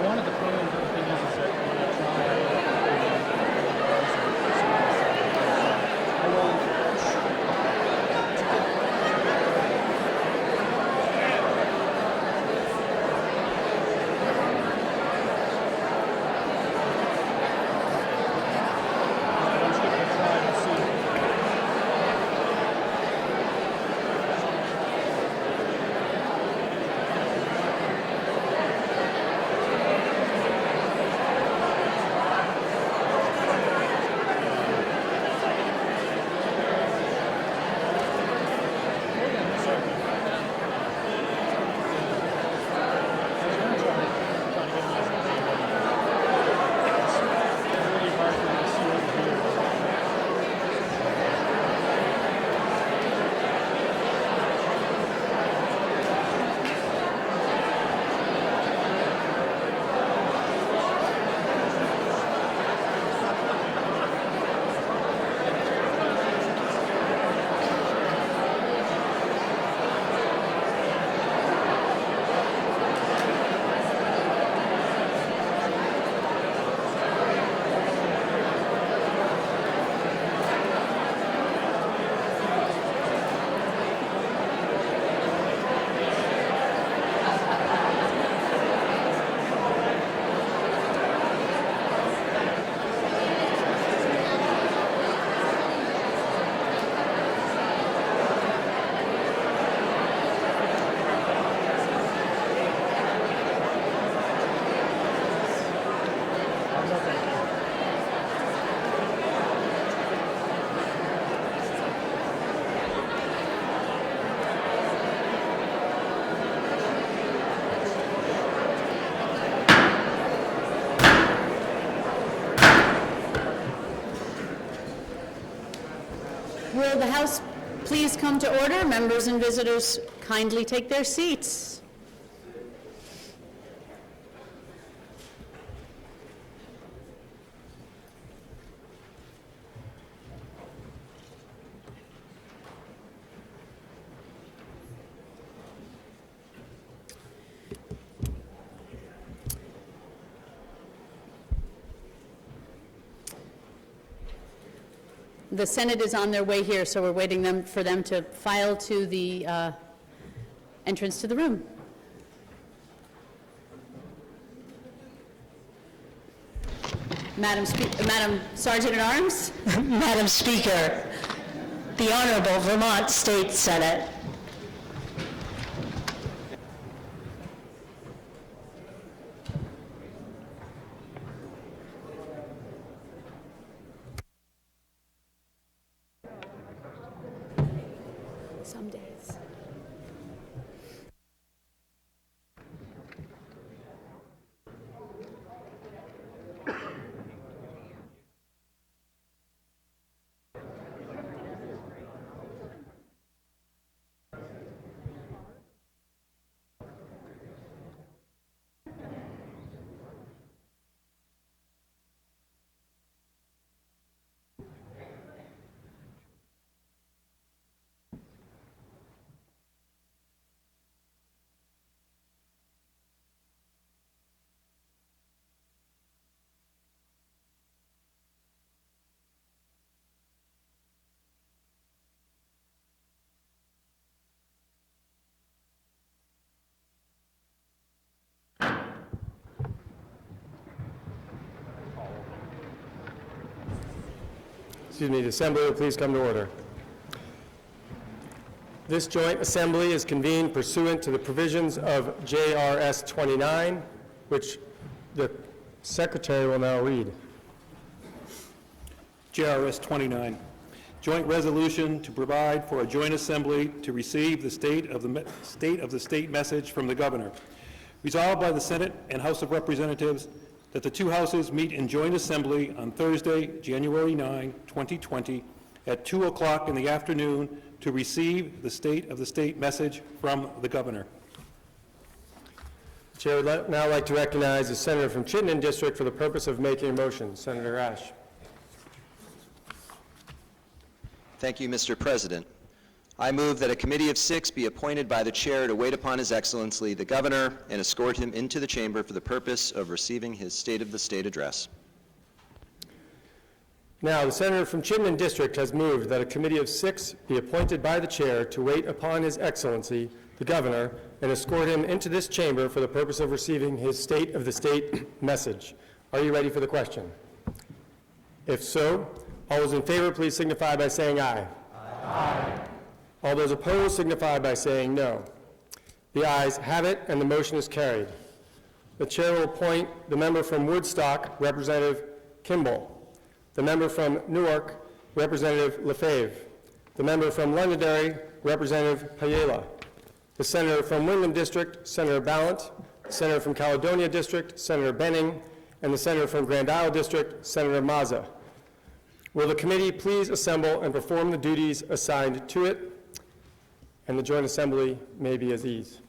wanted the phone, but the thing is that when I try, I won't. I'm just going to try and see. Will the House please come to order? Members and visitors kindly take their seats. The Senate is on their way here, so we're waiting for them to file to the entrance to the room. Madam Sergeant at Arms. Madam Speaker, the Honorable Vermont State Senate. Some days. Excuse me, the Assembly will please come to order. This joint assembly is convened pursuant to the provisions of JRS 29, which the Secretary will now read. JRS 29, joint resolution to provide for a joint assembly to receive the state of the state message from the governor. Resolved by the Senate and House of Representatives that the two houses meet in joint assembly on Thursday, January 9, 2020, at 2 o'clock in the afternoon to receive the state of the state message from the governor. The Chair would now like to recognize the Senator from Chittenden District for the purpose of making a motion. Senator Ash. Thank you, Mr. President. I move that a committee of 6 be appointed by the chair to wait upon His Excellency the Governor and escort him into the chamber for the purpose of receiving his State of the State address. Now, the senator from Chittenden District has moved that a committee of 6 be appointed by the chair to wait upon His Excellency the Governor and escort him into this chamber for the purpose of receiving his State of the State message. Are you ready for the question? If so, all those in favor, please signify by saying aye. Aye. All those opposed signify by saying no. The ayes have it, and the motion is carried. The chair will appoint the member from Woodstock, Representative Kimball, the member from Newark, Representative Lefebvre, the member from Londonderry, Representative Payela, the senator from Wyndham District, Senator Ballant, the senator from Caledonia District, Senator Benning, and the senator from Grand Isle District, Senator Mazza. Will the committee please assemble and perform the duties assigned to it? And the joint assembly may be at ease.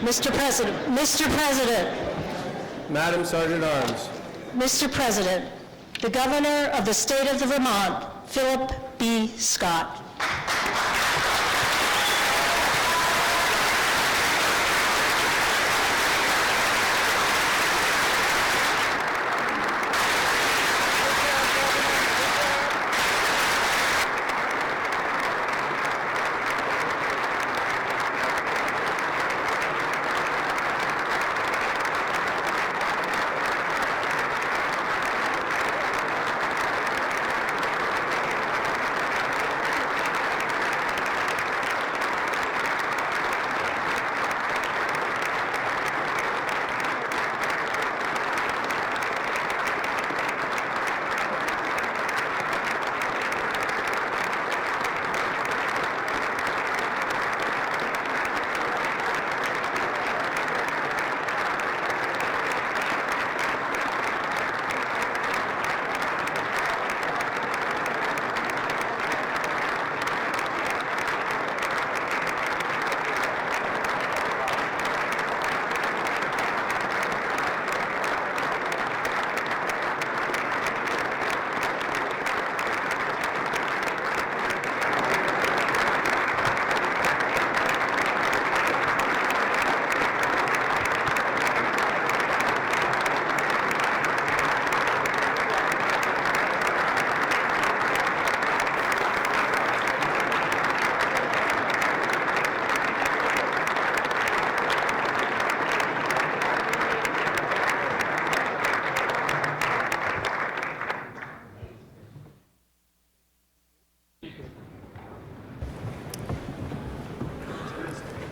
Mr. President, Madam Sergeant at Arms. Mr. President, the Governor of the State of Vermont, Philip B. Scott.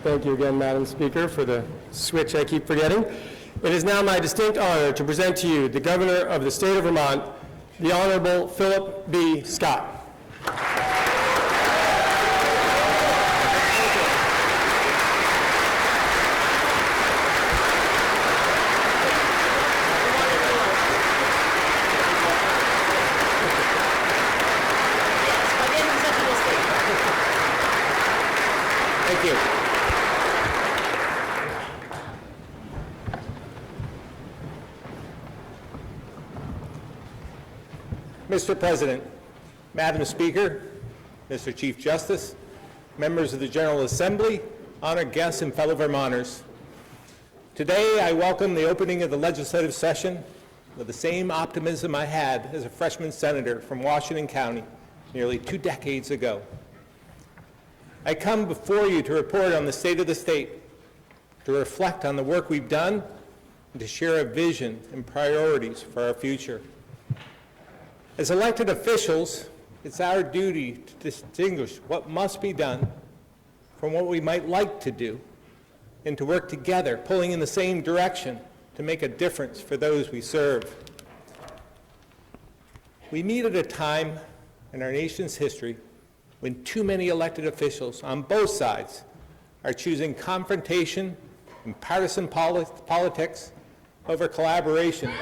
Thank you again, Madam Speaker, for the switch I keep forgetting. It is now my distinct honor to present to you the Governor of the State of Vermont, the Honorable Philip B. Scott. Thank you. Mr. President, Madam Speaker, Mr. Chief Justice, members of the General Assembly, honored guests, and fellow Vermonters. Today, I welcome the opening of the legislative session with the same optimism I had as a freshman senator from Washington County nearly 2 decades ago. I come before you to report on the state of the state, to reflect on the work we've done, and to share a vision and priorities for our future. As elected officials, it's our duty to distinguish what must be done from what we might like to do, and to work together, pulling in the same direction to make a difference for those we serve. We meet at a time in our nation's history when too many elected officials on both sides are choosing confrontation and partisan politics over collaboration.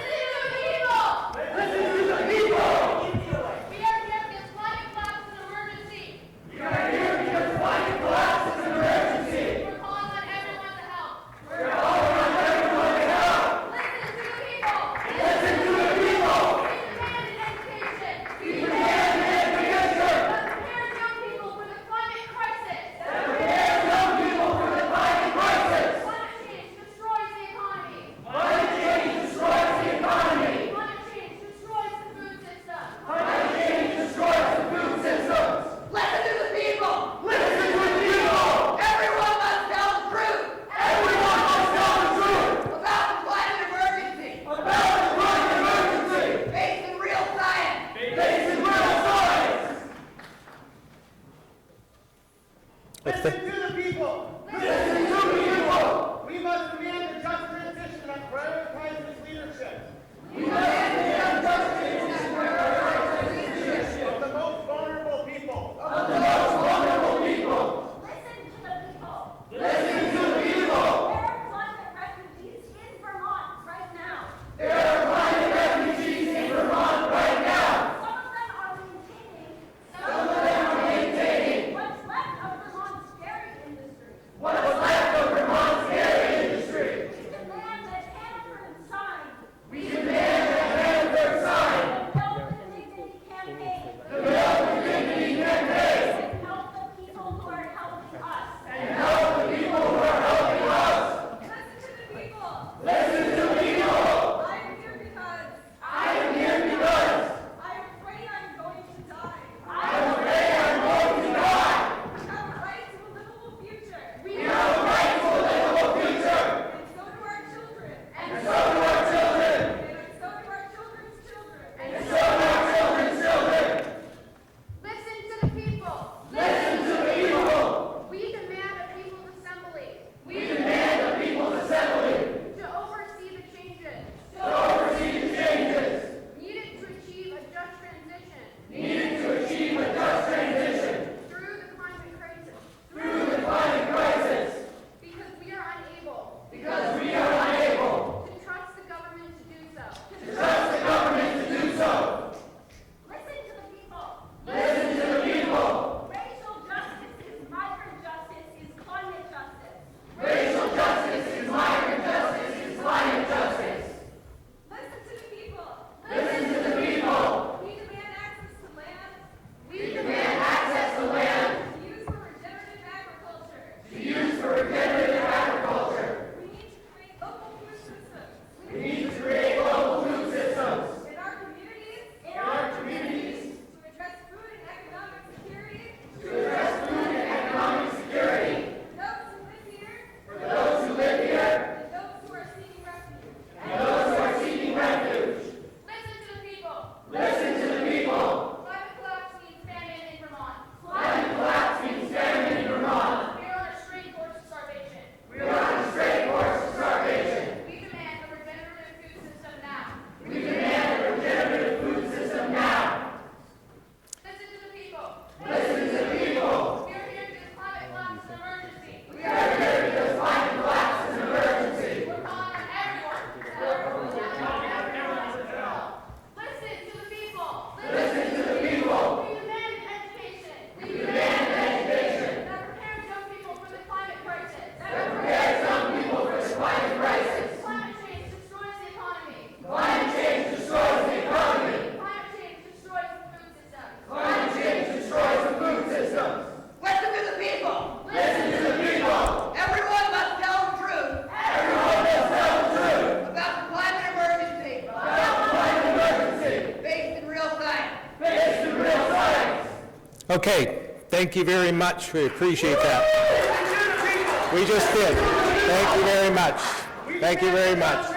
Listen to the people! Listen to the people! We must demand a just transition that prioritizes leadership. We must demand a just transition that prioritizes leadership. Of the most vulnerable people. Of the most vulnerable people. Listen to the people. Listen to the people. There are climate refugees in Vermont right now. There are climate refugees in Vermont right now. Some of them are maintaining. Some of them are maintaining. What's left of Vermont's dairy industry. What's left of Vermont's dairy industry. We demand that Hanford and Stein. We demand that Okay, thank you very much. We appreciate that. We just did. Thank you very much. Thank you very much.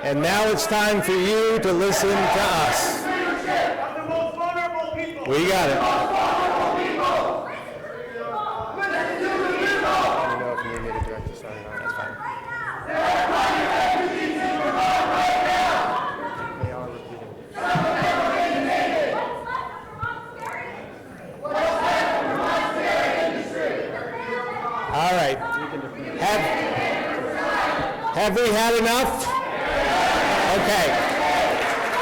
And now it's time for you to listen to us. We got it. All right. Have we had enough? Okay.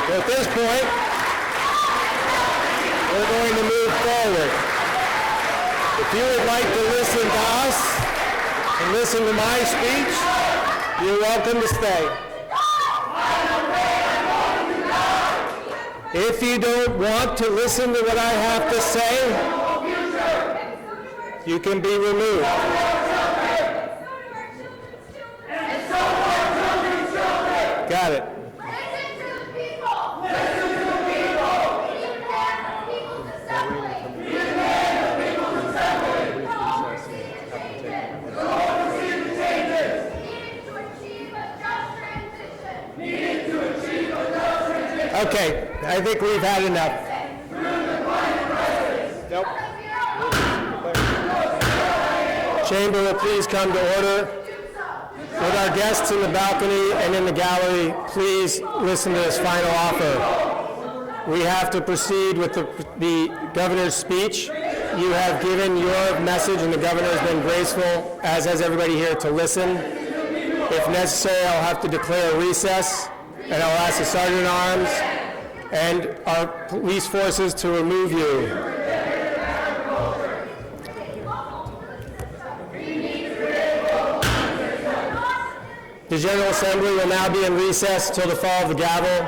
So at this point, we're going to move forward. If you would like to listen to us and listen to my speech, you're welcome to stay. If you don't want to listen to what I have to say, you can be removed. Got it. Okay, I think we've had enough. Nope. Chamber will please come to order. With our guests in the balcony and in the gallery, please listen to this final offer. We have to proceed with the governor's speech. You have given your message, and the governor has been graceful, as has everybody here, to listen. If necessary, I'll have to declare a recess, and I'll ask the Sergeant-at-Arms and our police forces to remove you. The General Assembly will now be in recess until the fall of the gavel.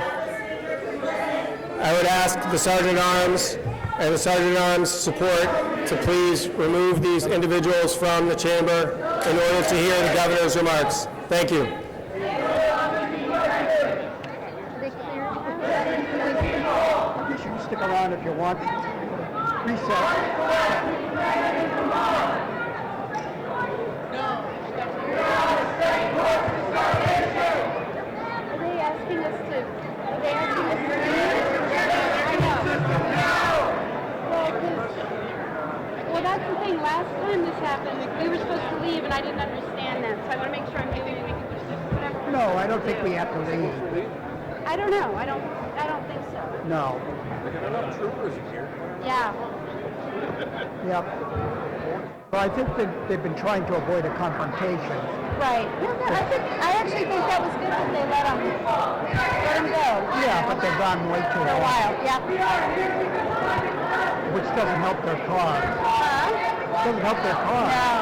I would ask the Sergeant-at-Arms and the Sergeant-at-Arms support to please remove these individuals from the chamber in order to hear the governor's remarks. Thank you. You should stick around if you want. Reset. Well, that's the thing. Last time this happened, we were supposed to leave, and I didn't understand that. So I want to make sure I'm doing whatever. No, I don't think we have to leave. I don't know. I don't think so. No. Yeah. Yep. Well, I think that they've been trying to avoid a confrontation. Right. I actually think that was good that they let them go. Yeah, but they've gone way too For a long. while. Yeah. Which doesn't help their cause. Doesn't help their cause. No.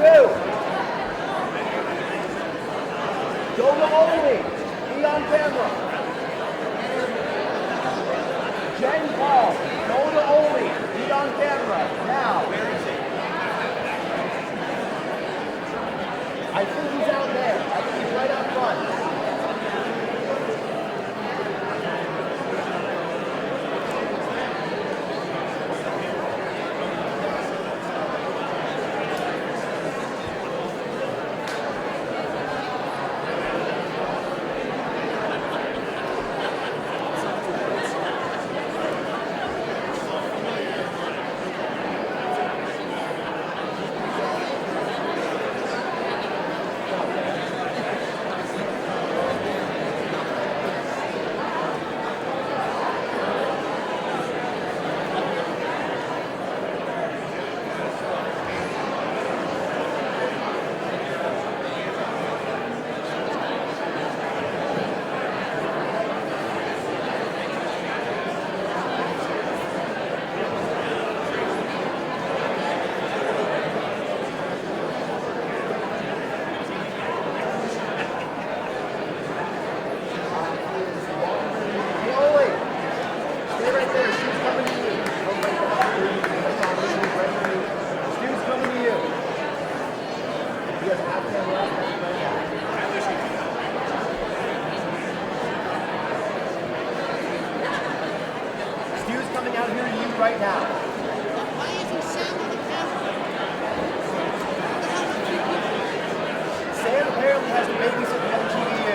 2. Go to only. Be on camera. Jen Paul, go to only. Be on camera. Now. I think he's out there. I think he's right out front. Coming out here to you right now. Why isn't Sam on the camera? Sam apparently has to babysit the LGBTQ.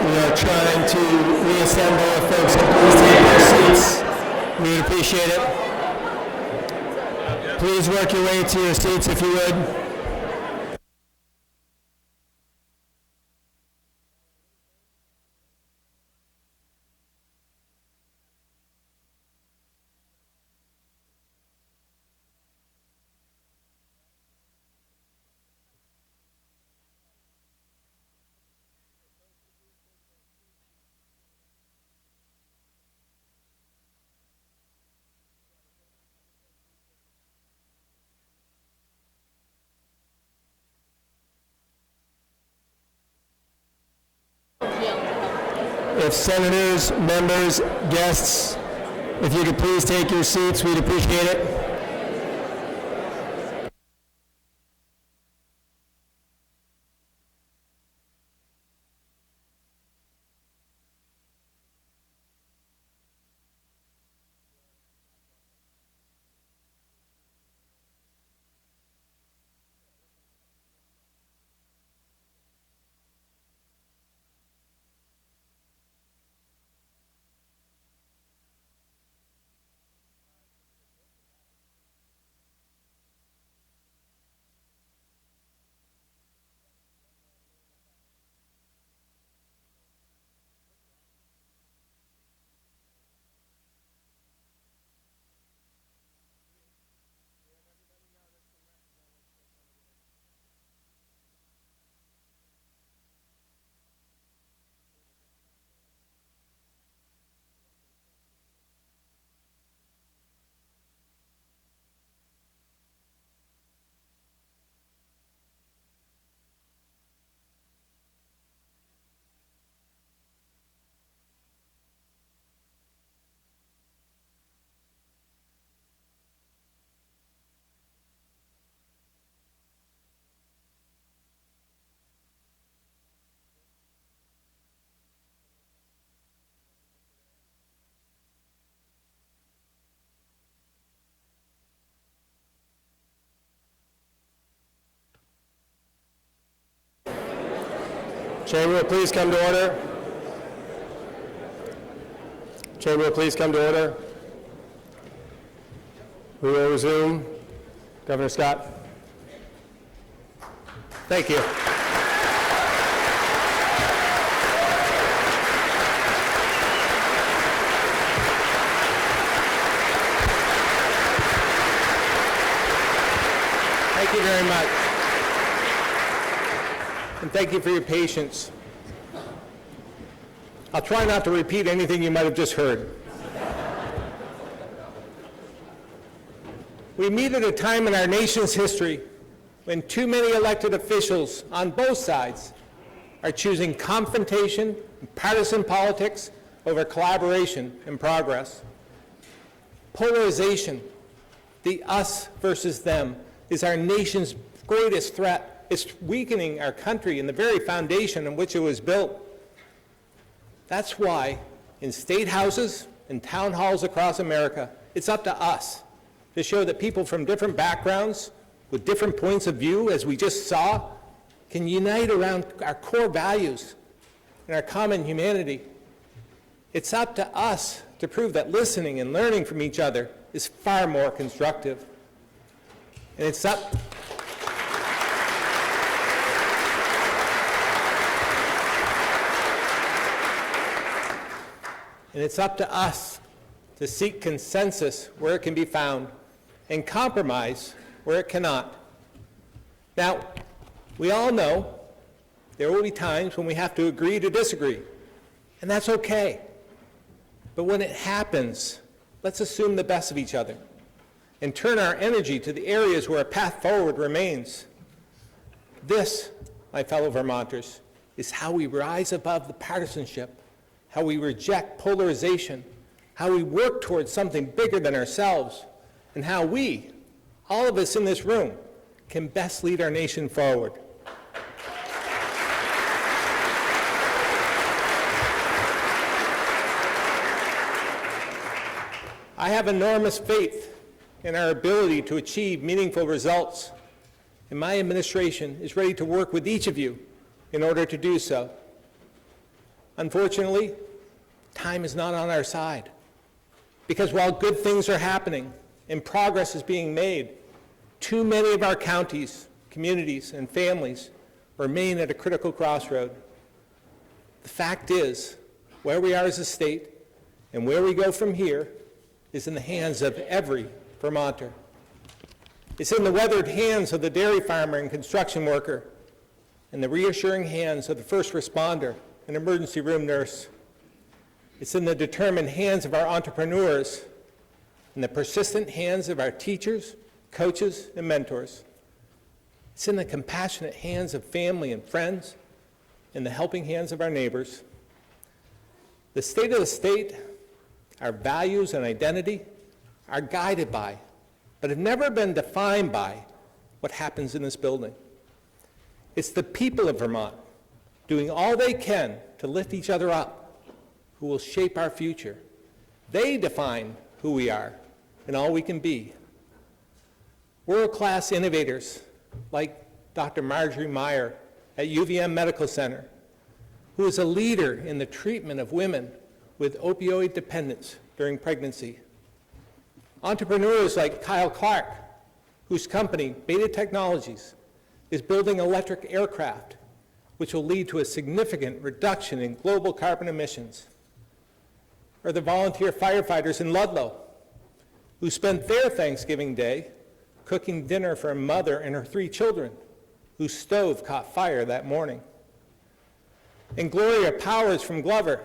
We are trying to reassemble if folks can please take their seats. We appreciate it. Please work your way to your seats if you would. if senators, members, guests, if you could please take your seats, we'd appreciate it. Chamber will please come to order. Chamber will please come to order. We will resume. Governor Scott. Thank you. Thank you very much. And thank you for your patience. I'll try not to repeat anything you might have just heard. We meet at a time in our nation's history when too many elected officials on both sides are choosing confrontation and partisan politics over collaboration and progress. Polarization, the us versus them, is our nation's greatest threat. It's weakening our country and the very foundation on which it was built. That's why in state houses and town halls across America, it's up to us to show that people from different backgrounds with different points of view, as we just saw, can unite around our core values and our common humanity. It's up to us to prove that listening and learning from each other is far more constructive. And it's up to us to seek consensus where it can be found and compromise where it cannot. Now, we all know there will be times when we have to agree to disagree, and that's okay. But when it happens, let's assume the best of each other and turn our energy to the areas where a path forward remains. This, my fellow Vermonters, is how we rise above the partisanship, how we reject polarization, how we work towards something bigger than ourselves, and how we, all of us in this room, can best lead our nation forward. I have enormous faith in our ability to achieve meaningful results, and my administration is ready to work with each of you in order to do so. Unfortunately, time is not on our side, because while good things are happening and progress is being made, too many of our counties, communities, and families remain at a critical crossroad. The fact is, where we are as a state and where we go from here is in the hands of every Vermonter. It's in the weathered hands of the dairy farmer and construction worker, and the reassuring hands of the first responder and emergency room nurse. It's in the determined hands of our entrepreneurs, and the persistent hands of our teachers, coaches, and mentors. It's in the compassionate hands of family and friends, and the helping hands of our neighbors. The state of the state, our values and identity, are guided by, but have never been defined by, what happens in this building. It's the people of Vermont doing all they can to lift each other up who will shape our future. They define who we are and all we can be. World-class innovators like Dr. Marjorie Meyer at UVM Medical Center, who is a leader in the treatment of women with opioid dependence during pregnancy. Entrepreneurs like Kyle Clark, whose company, Beta Technologies, is building electric aircraft, which will lead to a significant reduction in global carbon emissions. Or the volunteer firefighters in Ludlow, who spent their Thanksgiving Day cooking dinner for a mother and her 3 children, whose stove caught fire that morning. And Gloria Powers from Glover,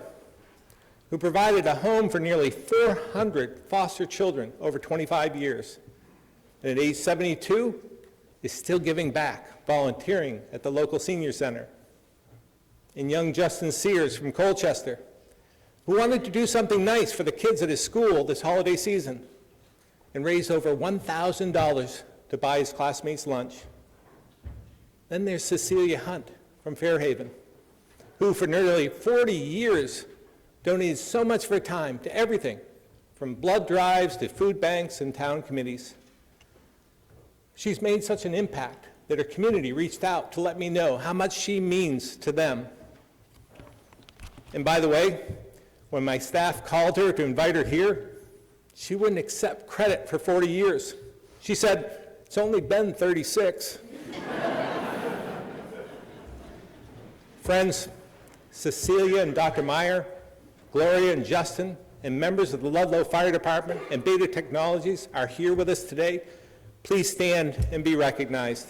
who provided a home for nearly 400 foster children over 25 years. And at age 72, is still giving back, volunteering at the local senior center. And young Justin Sears from Colchester, who wanted to do something nice for the kids at his school this holiday season and raised over $1,000 to buy his classmates lunch. Then there's Cecilia Hunt from Fairhaven, who for nearly 40 years donated so much of her time to everything from blood drives to food banks and town committees. She's made such an impact that her community reached out to let me know how much she means to them. And by the way, when my staff called her to invite her here, she wouldn't accept credit for 40 years. She said, "It's only been 36. Friends, Cecilia and Dr. Meyer, Gloria and Justin, and members of the Ludlow Fire Department and Beta Technologies are here with us today. Please stand and be recognized.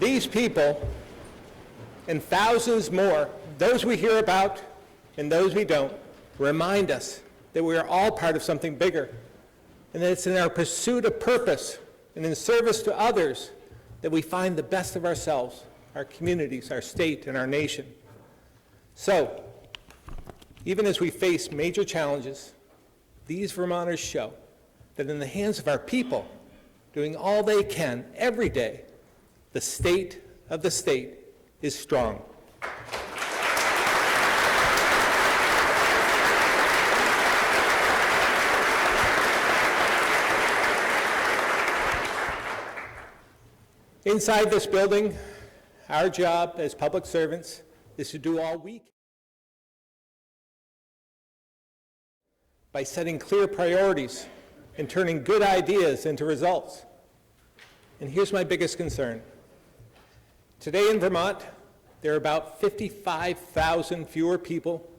These people and thousands more, those we hear about and those we don't, remind us that we are all part of something bigger, and that it's in our pursuit of purpose and in service to others that we find the best of ourselves, our communities, our state, and our nation. So, even as we face major challenges, these Vermonters show that in the hands of our people, doing all they can every day, the state of the state is strong. Inside this building, our job as public servants is to do all we can by setting clear priorities and turning good ideas into results. And here's my biggest concern. Today in Vermont, there are about 55,000 fewer people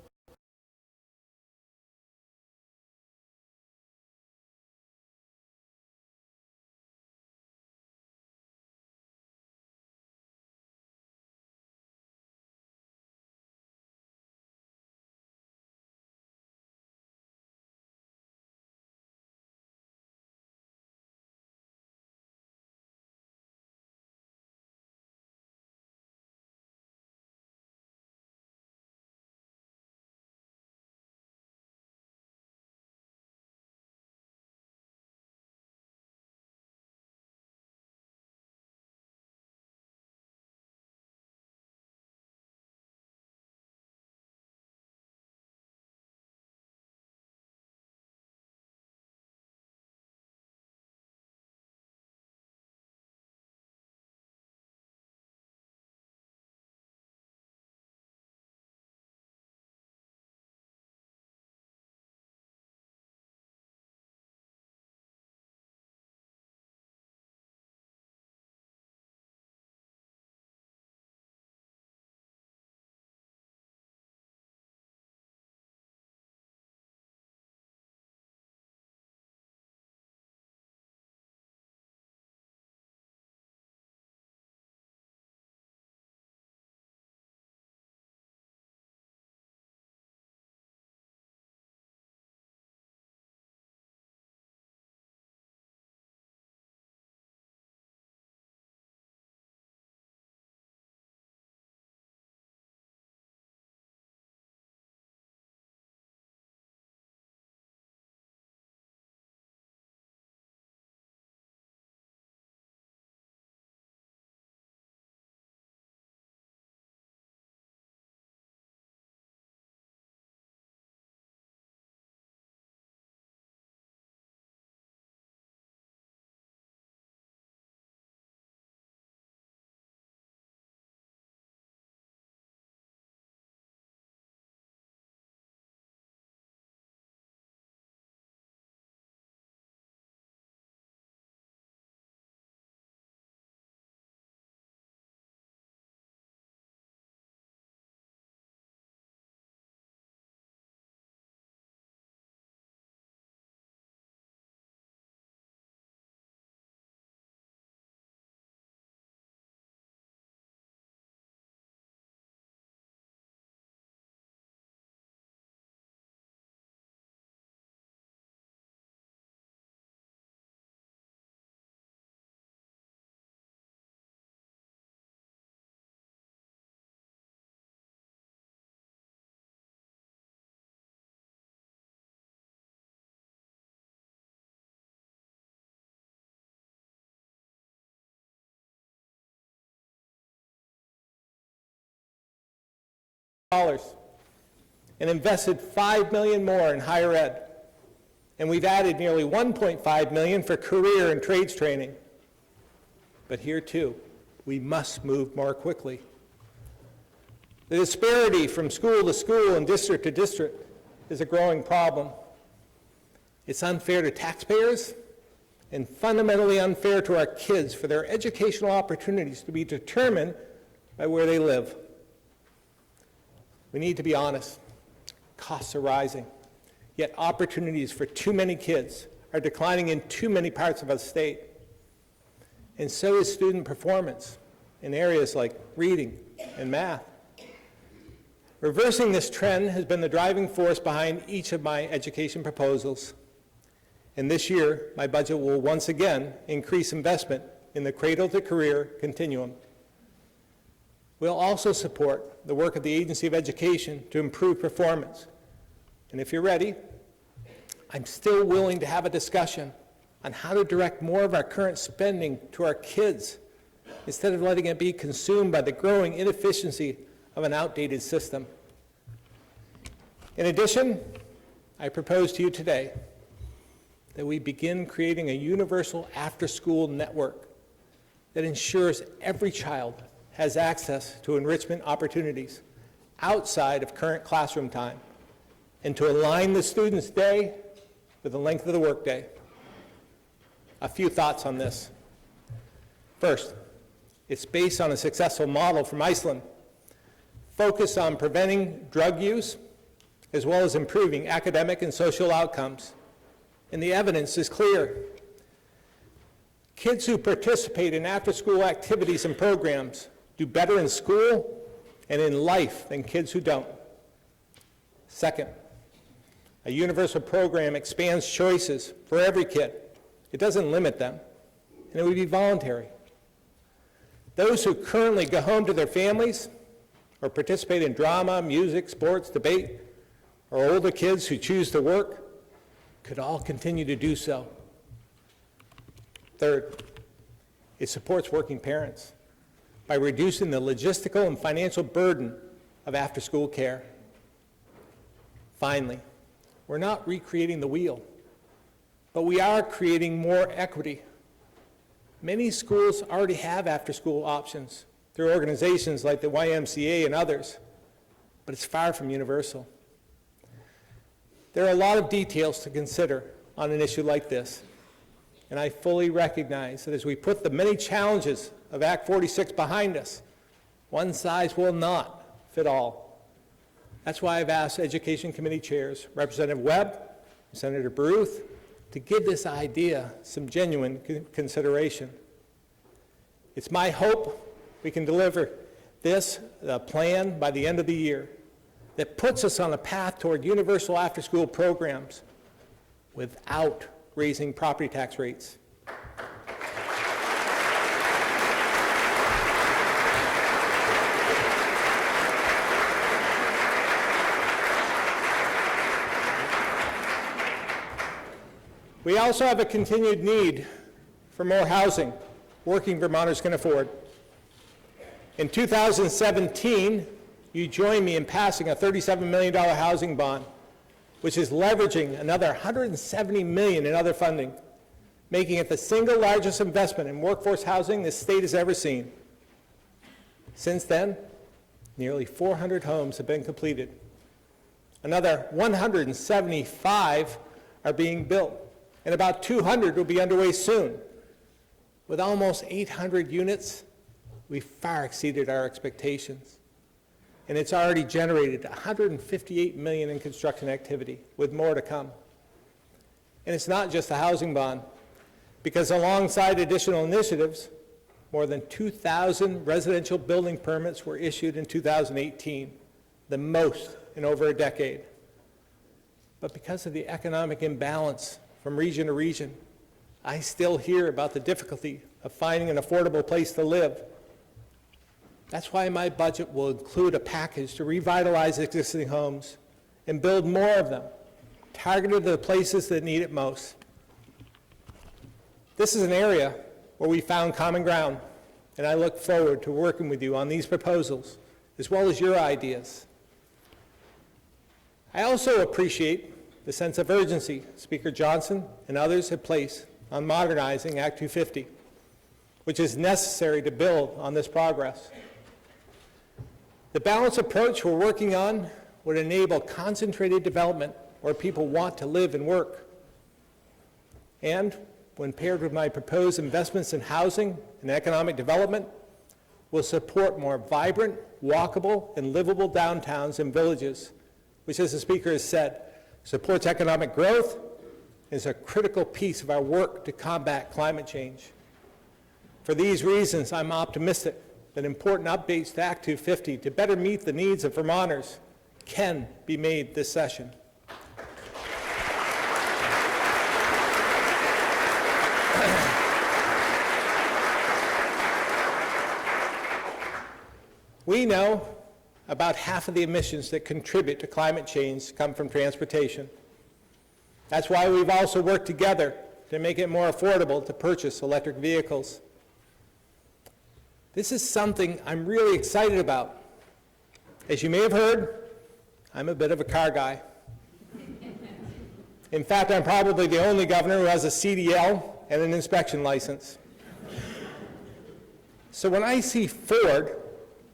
and invested $5 million more in higher ed. And we've added nearly $1.5 million for career and trades training. But here too, we must move more quickly. The disparity from school to school and district to district is a growing problem. It's unfair to taxpayers and fundamentally unfair to our kids for their educational opportunities to be determined by where they live. We need to be honest. Costs are rising, yet opportunities for too many kids are declining in too many parts of our state. And so is student performance in areas like reading and math. Reversing this trend has been the driving force behind each of my education proposals. And this year, my budget will once again increase investment in the cradle to career continuum. We'll also support the work of the Agency of Education to improve performance. And if you're ready, I'm still willing to have a discussion on how to direct more of our current spending to our kids instead of letting it be consumed by the growing inefficiency of an outdated system. In addition, I propose to you today that we begin creating a universal after-school network that ensures every child has access to enrichment opportunities outside of current classroom time, and to align the student's day with the length of the workday. A few thoughts on this. First, it's based on a successful model from Iceland, focused on preventing drug use as well as improving academic and social outcomes. And the evidence is clear. Kids who participate in after-school activities and programs do better in school and in life than kids who don't. Second, a universal program expands choices for every kid. It doesn't limit them, and it would be voluntary. Those who currently go home to their families or participate in drama, music, sports, debate, or older kids who choose to work could all continue to do so. Third, it supports working parents by reducing the logistical and financial burden of after-school care. Finally, we're not recreating the wheel, but we are creating more equity. Many schools already have after-school options through organizations like the YMCA and others, but it's far from universal. There are a lot of details to consider on an issue like this, and I fully recognize that as we put the many challenges of Act 46 behind us, one size will not fit all. That's why I've asked Education Committee chairs, Representative Webb and Senator Baruth, to give this idea some genuine consideration. It's my hope we can deliver this plan by the end of the year that puts us on a path toward universal after-school programs without raising property tax rates. We also have a continued need for more housing working Vermonters can afford. In 2017, you joined me in passing a $37 million housing bond, which is leveraging another $170 million in other funding, making it the single largest investment in workforce housing this state has ever seen. Since then, nearly 400 homes have been completed. Another 175 are being built, and about 200 will be underway soon. With almost 800 units, we far exceeded our expectations. And it's already generated $158 million in construction activity, with more to come. And it's not just a housing bond, because alongside additional initiatives, more than 2,000 residential building permits were issued in 2018, the most in over a decade. But because of the economic imbalance from region to region, I still hear about the difficulty of finding an affordable place to live. That's why my budget will include a package to revitalize existing homes and build more of them, targeted to the places that need it most. This is an area where we found common ground, and I look forward to working with you on these proposals, as well as your ideas. I also appreciate the sense of urgency Speaker Johnson and others have placed on modernizing Act 250, which is necessary to build on this progress. The balanced approach we're working on would enable concentrated development where people want to live and work. And when paired with my proposed investments in housing and economic development, will support more vibrant, walkable, and livable downtowns and villages, which, as the Speaker has said, supports economic growth and is a critical piece of our work to combat climate change. For these reasons, I'm optimistic that important updates to Act 250 to better meet the needs of Vermonters can be made this session. We know about half of the emissions that contribute to climate change come from transportation. That's why we've also worked together to make it more affordable to purchase electric vehicles. This is something I'm really excited about. As you may have heard, I'm a bit of a car guy. In fact, I'm probably the only governor who has a CDL and an inspection license. So when I see Ford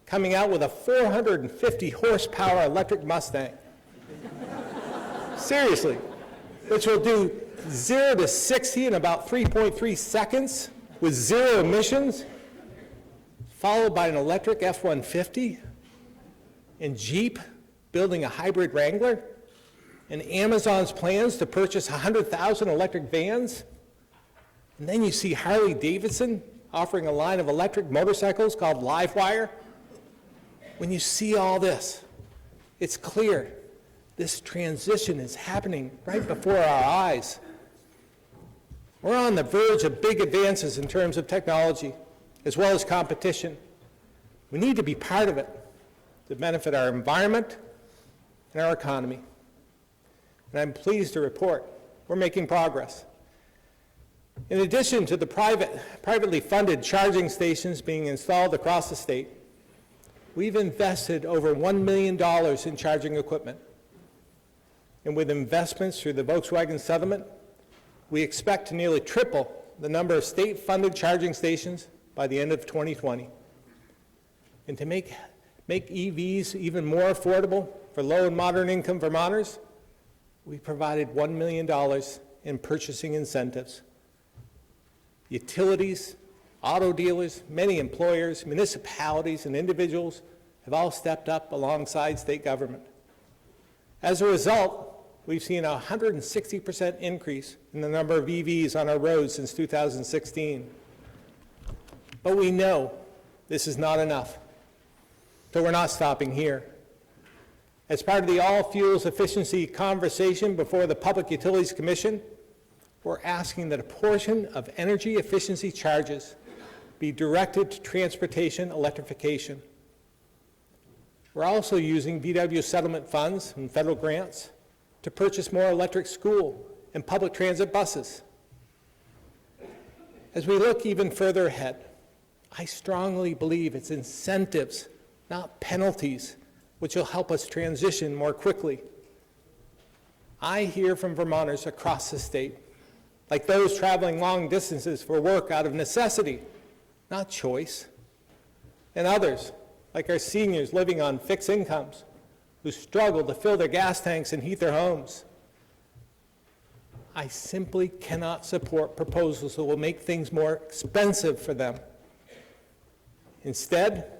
coming out with a 450 horsepower electric Mustang, seriously, which will do 0 to 60 in about 3.3 seconds with 0 emissions, followed by an electric F-150, and Jeep building a hybrid Wrangler, and Amazon's plans to purchase 100,000 electric vans. And then you see Harley-Davidson offering a line of electric motorcycles called Livewire. When you see all this, it's clear this transition is happening right before our eyes. We're on the verge of big advances in terms of technology, as well as competition. We need to be part of it to benefit our environment and our economy. And I'm pleased to report we're making progress. In addition to the privately funded charging stations being installed across the state, we've invested over $1 million in charging equipment. And with investments through the Volkswagen settlement, we expect to nearly triple the number of state-funded charging stations by the end of 2020. And to make EVs even more affordable for low and moderate income Vermonters, we provided $1 million in purchasing incentives. Utilities, auto dealers, many employers, municipalities, and individuals have all stepped up alongside state government. As a result, we've seen a 160% increase in the number of EVs on our roads since 2016. But we know this is not enough, so we're not stopping here. As part of the all fuels efficiency conversation before the Public Utilities Commission, we're asking that a portion of energy efficiency charges be directed to transportation electrification. We're also using VW settlement funds and federal grants to purchase more electric school and public transit buses. As we look even further ahead, I strongly believe it's incentives, not penalties, which will help us transition more quickly. I hear from Vermonters across the state, like those traveling long distances for work out of necessity, not choice, and others, like our seniors living on fixed incomes, who struggle to fill their gas tanks and heat their homes. I simply cannot support proposals that will make things more expensive for them. Instead,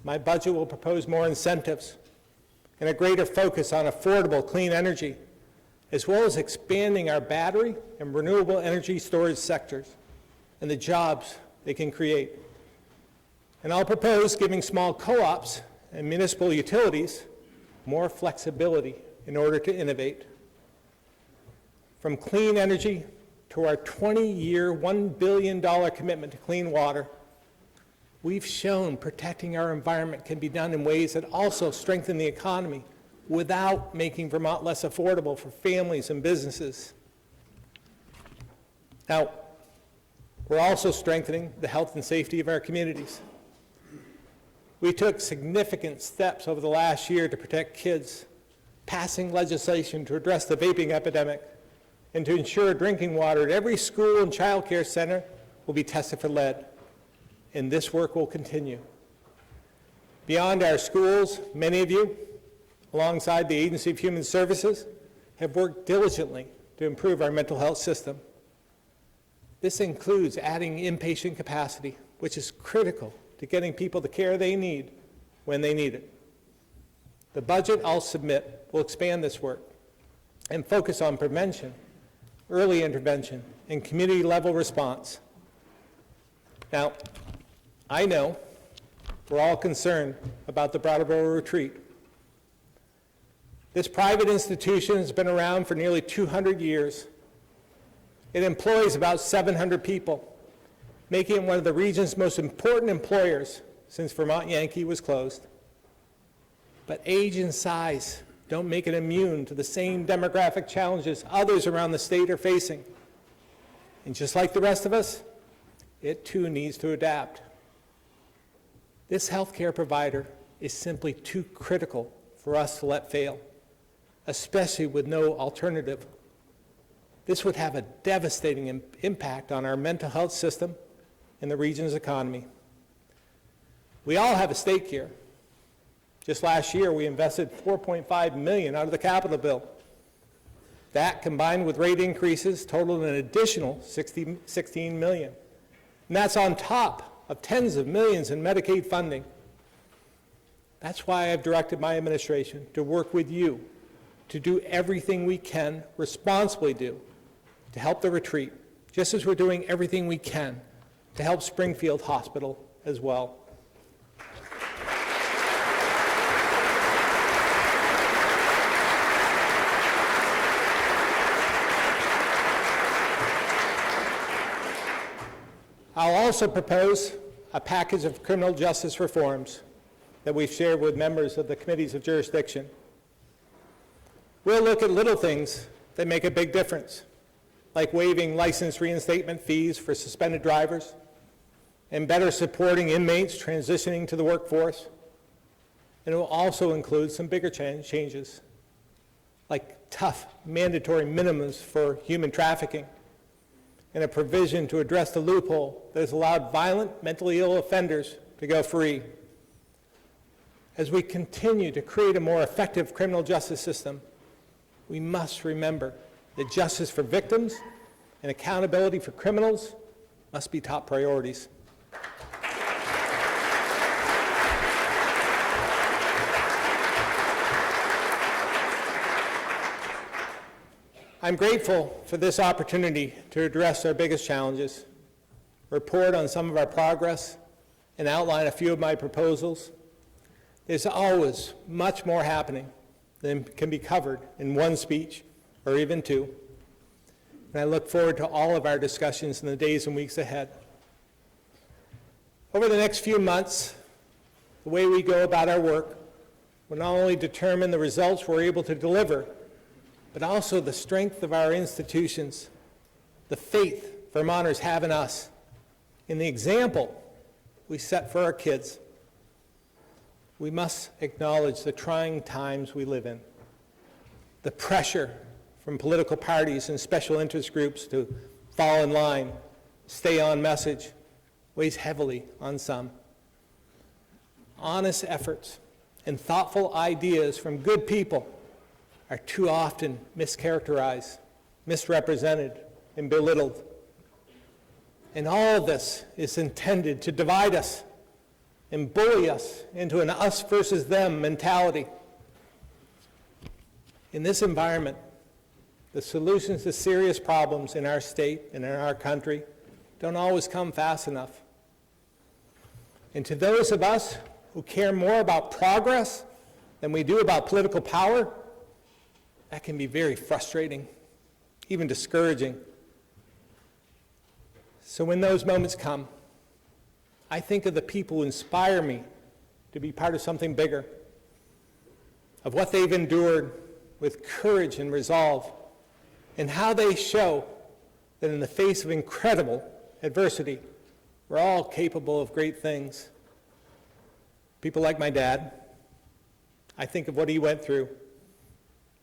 my budget will propose more incentives and a greater focus on affordable clean energy, as well as expanding our battery and renewable energy storage sectors and the jobs they can create. And I'll propose giving small co-ops and municipal utilities more flexibility in order to innovate. From clean energy to our 20-year, $1 billion commitment to clean water, we've shown protecting our environment can be done in ways that also strengthen the economy without making Vermont less affordable for families and businesses. Now, we're also strengthening the health and safety of our communities. We took significant steps over the last year to protect kids, passing legislation to address the vaping epidemic, and to ensure drinking water at every school and child care center will be tested for lead. And this work will continue. Beyond our schools, many of you, alongside the Agency of Human Services, have worked diligently to improve our mental health system. This includes adding inpatient capacity, which is critical to getting people the care they need when they need it. The budget I'll submit will expand this work and focus on prevention, early intervention, and community-level response. Now, I know we're all concerned about the Brattleboro retreat. This private institution has been around for nearly 200 years. It employs about 700 people, making it one of the region's most important employers since Vermont Yankee was closed. But age and size don't make it immune to the same demographic challenges others around the state are facing. And just like the rest of us, it too needs to adapt. This healthcare provider is simply too critical for us to let fail, especially with no alternative. This would have a devastating impact on our mental health system and the region's economy. We all have a stake here. Just last year, we invested $4.5 million out of the capital bill. That, combined with rate increases, totaled an additional $16 million. And that's on top of tens of millions in Medicaid funding. That's why I've directed my administration to work with you to do everything we can responsibly do to help the retreat, just as we're doing everything we can to help Springfield Hospital as well. I'll also propose a package of criminal justice reforms that we've shared with members of the committees of jurisdiction. We'll look at little things that make a big difference, like waiving license reinstatement fees for suspended drivers and better supporting inmates transitioning to the workforce. And it will also include some bigger changes, like tough mandatory minimums for human trafficking and a provision to address the loophole that has allowed violent, mentally ill offenders to go free. As we continue to create a more effective criminal justice system, we must remember that justice for victims and accountability for criminals must be top priorities. I'm grateful for this opportunity to address our biggest challenges, report on some of our progress, and outline a few of my proposals. There's always much more happening than can be covered in one speech or even two. And I look forward to all of our discussions in the days and weeks ahead. Over the next few months, the way we go about our work will not only determine the results we're able to deliver, but also the strength of our institutions, the faith Vermonters have in us, and the example we set for our kids. We must acknowledge the trying times we live in, the pressure from political parties and special interest groups to fall in line, stay on message, weighs heavily on some. Honest efforts and thoughtful ideas from good people are too often mischaracterized, misrepresented, and belittled. And all of this is intended to divide us and bully us into an us versus them mentality. In this environment, the solutions to serious problems in our state and in our country don't always come fast enough. And to those of us who care more about progress than we do about political power, that can be very frustrating, even discouraging. So when those moments come, I think of the people who inspire me to be part of something bigger, of what they've endured with courage and resolve, and how they show that in the face of incredible adversity, we're all capable of great things. People like my dad, I think of what he went through,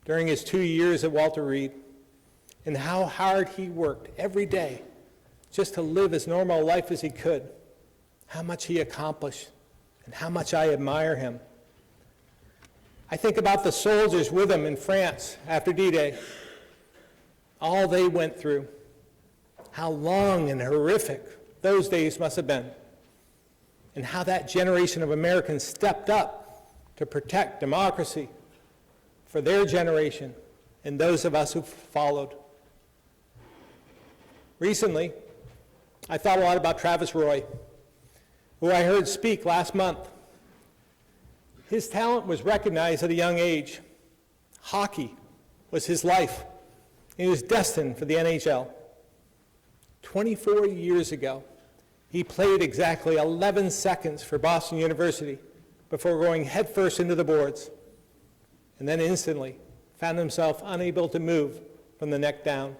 during his 2 years at Walter Reed, and how hard he worked every day just to live as normal a life as he could, how much he accomplished, and how much I admire him. I think about the soldiers with him in France after D-Day, all they went through, how long and horrific those days must have been, and how that generation of Americans stepped up to protect democracy for their generation and those of us who followed. Recently, I thought a lot about Travis Roy, who I heard speak last month. His talent was recognized at a young age. Hockey was his life. He was destined for the NHL. 24 years ago, he played exactly 11 seconds for Boston University before going headfirst into the boards, and then instantly found himself unable to move from the neck down.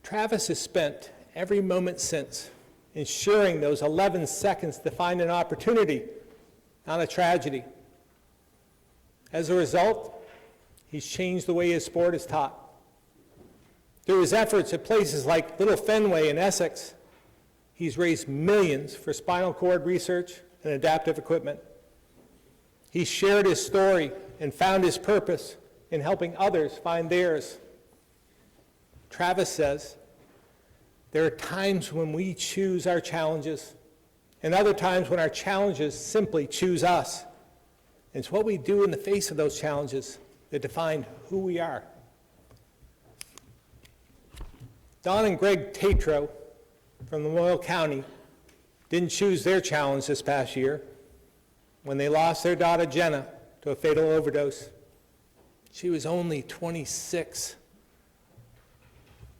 Travis has spent every moment since ensuring those 11 seconds defined an opportunity, not a tragedy. As a result, he's changed the way his sport is taught. Through his efforts at places like Little Fenway in Essex, he's raised millions for spinal cord research and adaptive equipment. He shared his story and found his purpose in helping others find theirs. Travis says, there are times when we choose our challenges, and other times when our challenges simply choose us. And it's what we do in the face of those challenges that define who we are. Don and Greg Tatro from Lamoille County didn't choose their challenge this past year when they lost their daughter Jenna to a fatal overdose. She was only 26.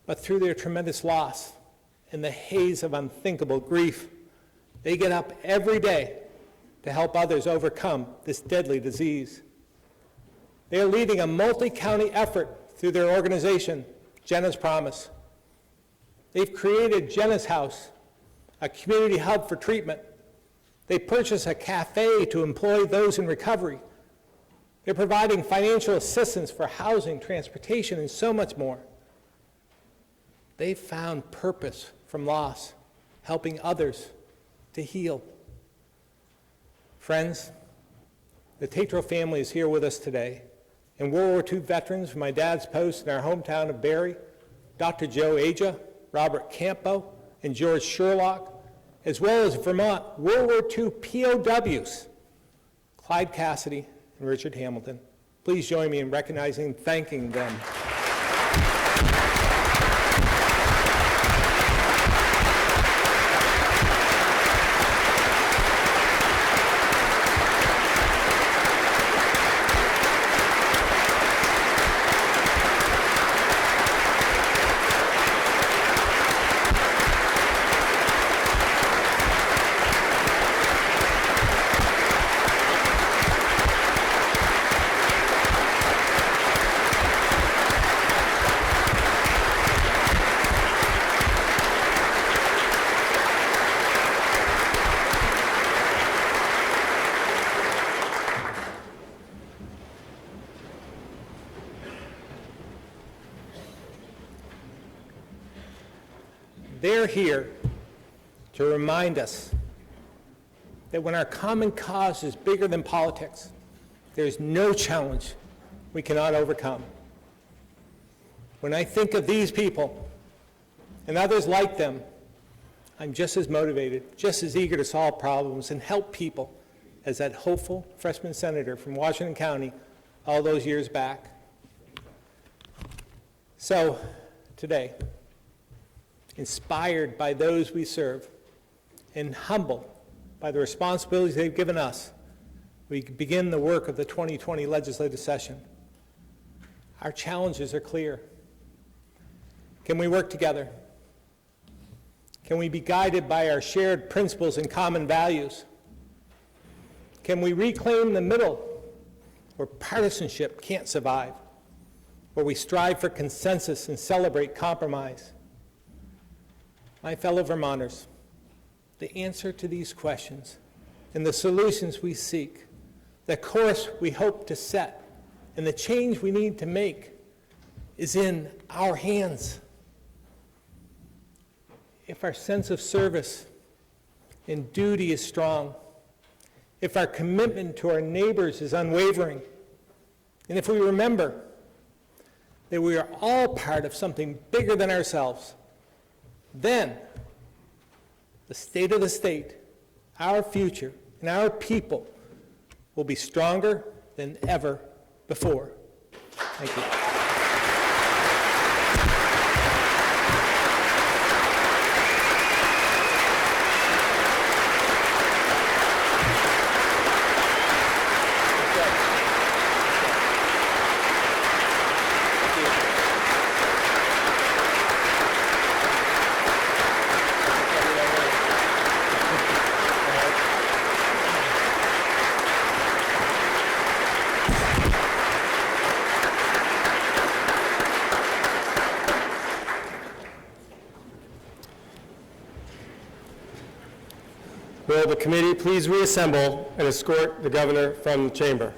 But through their tremendous loss and the haze of unthinkable grief, they get up every day to help others overcome this deadly disease. They are leading a multi-county effort through their organization, Jenna's Promise. They've created Jenna's House, a community hub for treatment. They purchased a cafe to employ those in recovery. They're providing financial assistance for housing, transportation, and so much more. They've found purpose from loss, helping others to heal. Friends, the Tatro family is here with us today, and World War II veterans from my dad's post in our hometown of Barrie, Dr. Joe Aja, Robert Campo, and George Sherlock, as well as Vermont World War II POWs, Clyde Cassidy and Richard Hamilton. Please join me in recognizing and thanking them. They're here to remind us that when our common cause is bigger than politics, there's no challenge we cannot overcome. When I think of these people and others like them, I'm just as motivated, just as eager to solve problems and help people as that hopeful freshman senator from Washington County all those years back. So, today, inspired by those we serve and humbled by the responsibilities they've given us, we begin the work of the 2020 legislative session. Our challenges are clear. Can we work together? Can we be guided by our shared principles and common values? Can we reclaim the middle where partisanship can't survive, where we strive for consensus and celebrate compromise? My fellow Vermonters, the answer to these questions and the solutions we seek, the course we hope to set, and the change we need to make is in our hands. If our sense of service and duty is strong, if our commitment to our neighbors is unwavering, and if we remember that we are all part of something bigger than ourselves, then the state of the state, our future, and our people will be stronger than ever before. Thank you. Will the committee please reassemble and escort the governor from the chamber?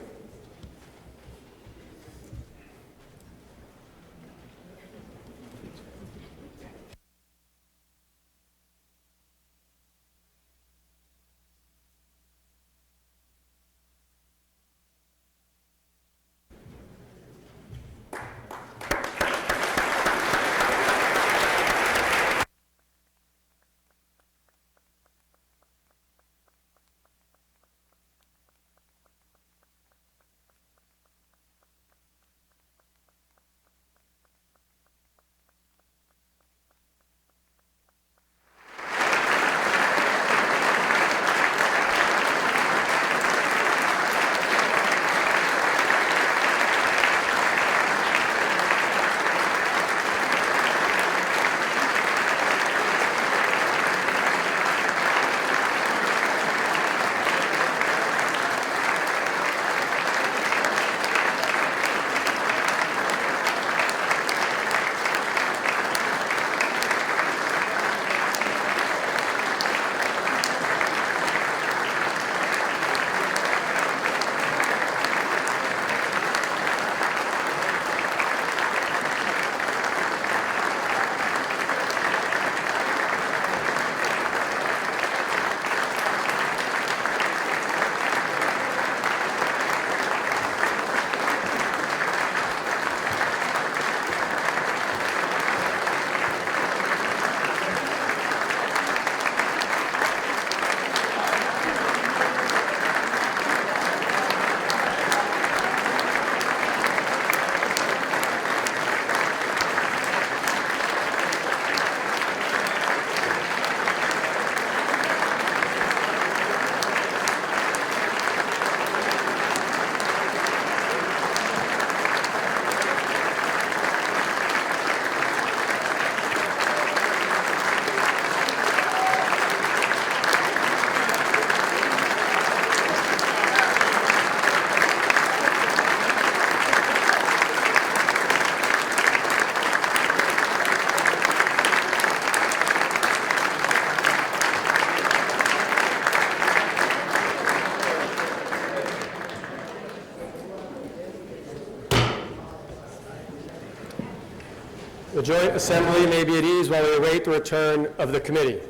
The joint assembly may be at ease while we await the return of the committee.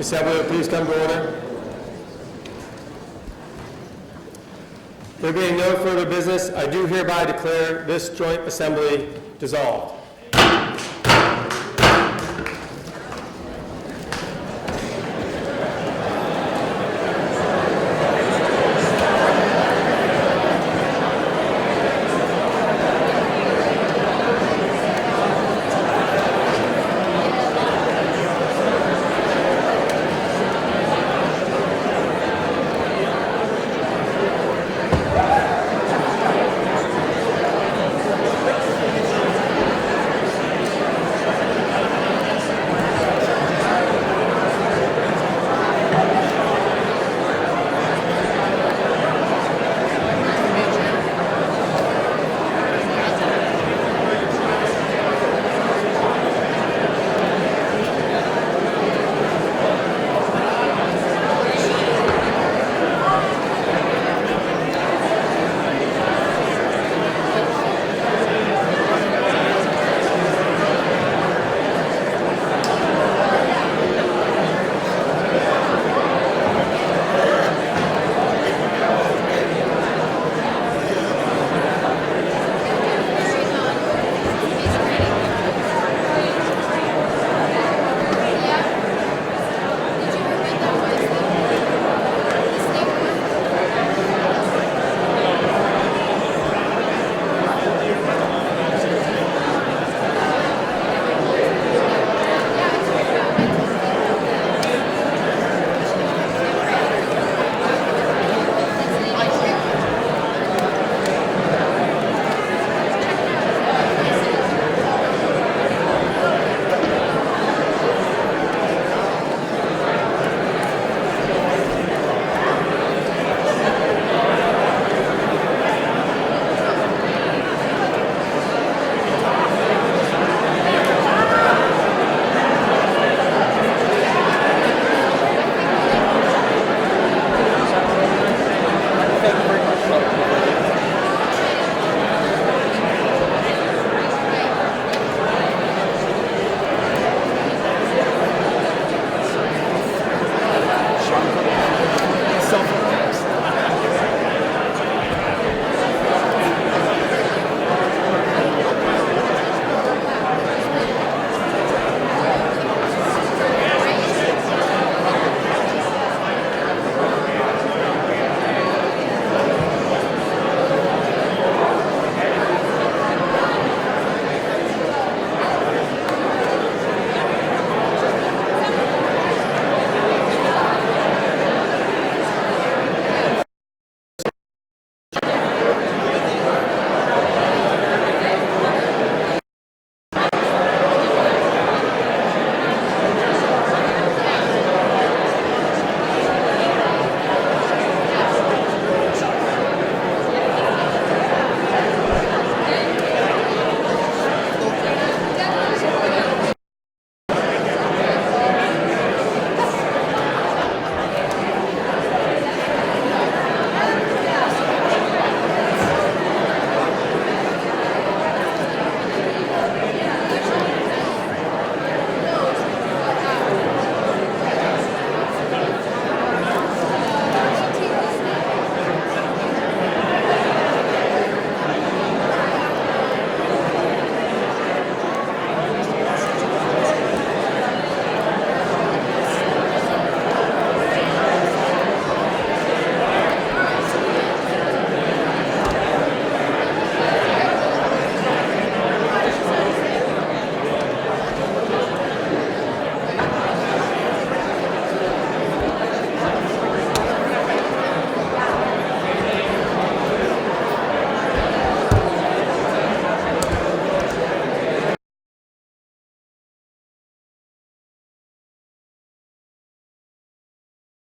Assembly will please come to order. There being no further business, I do hereby declare this joint assembly dissolved.